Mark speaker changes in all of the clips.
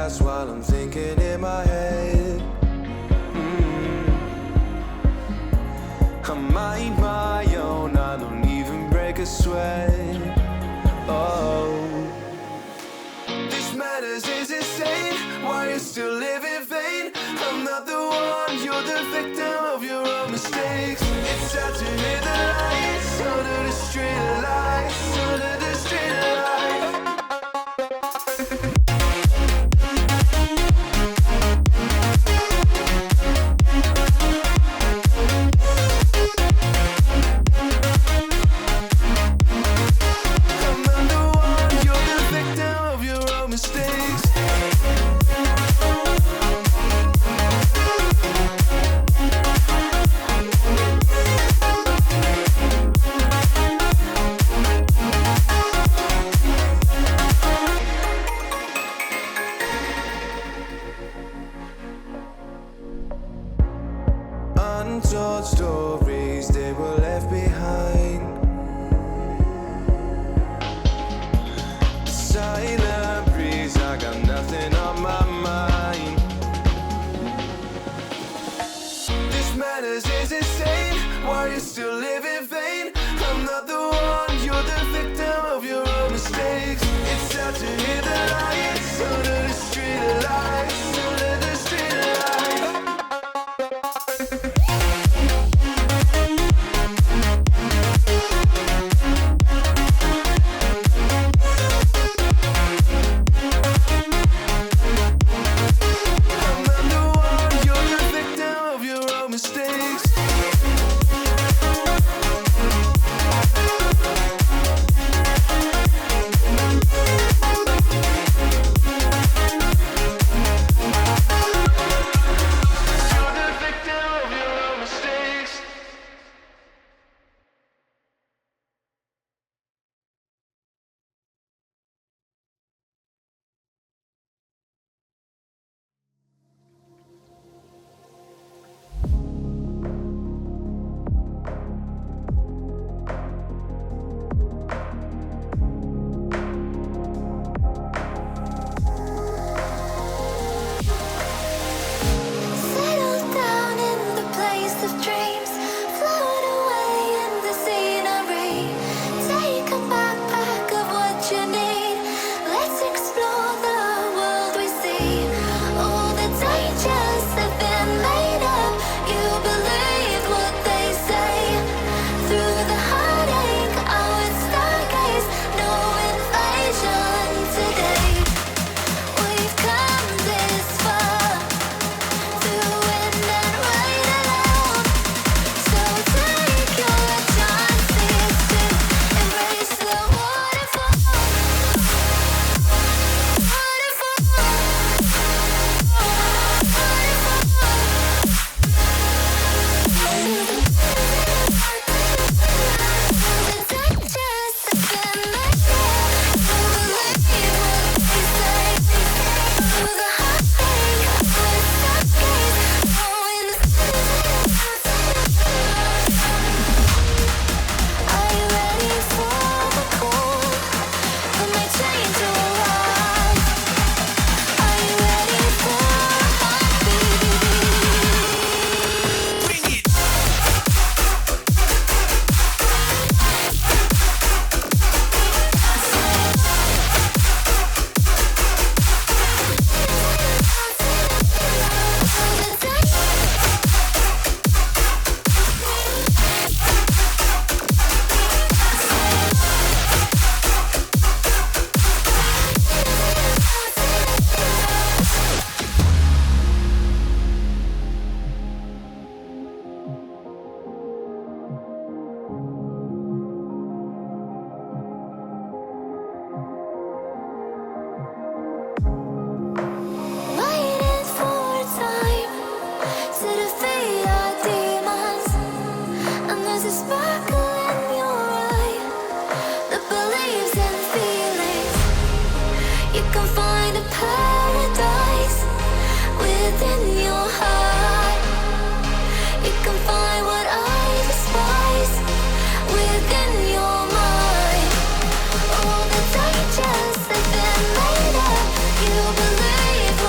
Speaker 1: past while I'm thinking in my head. I mind my own, I don't even break a sweat. Oh, this matters is insane. Why you still live in vain? I'm not the one, you're the victim of your own mistakes. It's time to hear the lights under the street lights, under the street lights. Untold stories, they were left behind. Silent breeze, I got nothing on my mind. This matters is insane. Why you still live in vain? I'm not the one, you're the victim of your own mistakes. It's time to hear the lights under the street lights, under the street lights.
Speaker 2: You believe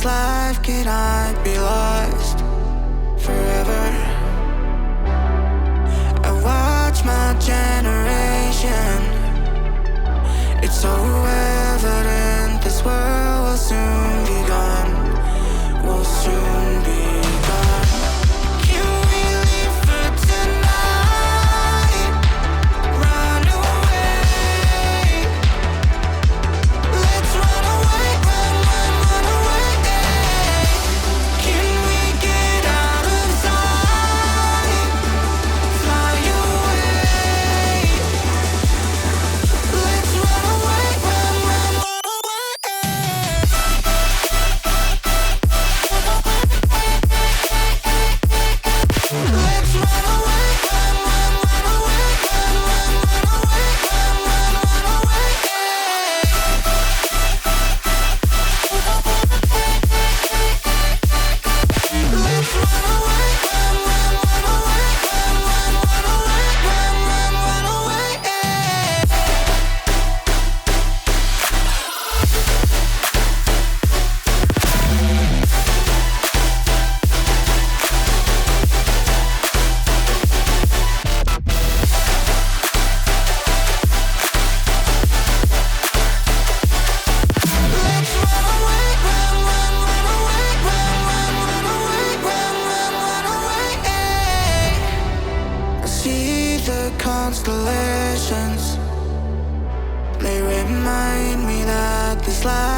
Speaker 2: this life cannot be lost forever. I watch my generation. It's so evident this world will soon be gone. Will soon be gone. Can we leave for tonight? Run away. Let's run away, run, run, run away. Can we get out of sight? Fly away. Let's run away, run, run, run away. Let's run away, run, run, run away, run, run, run away, run, run, run away. Let's run away, run, run, run away, run, run, run away, run, run, run away. Let's run away, run, run, run away, run, run, run away, run, run, run away. I see the constellations. They remind me that this life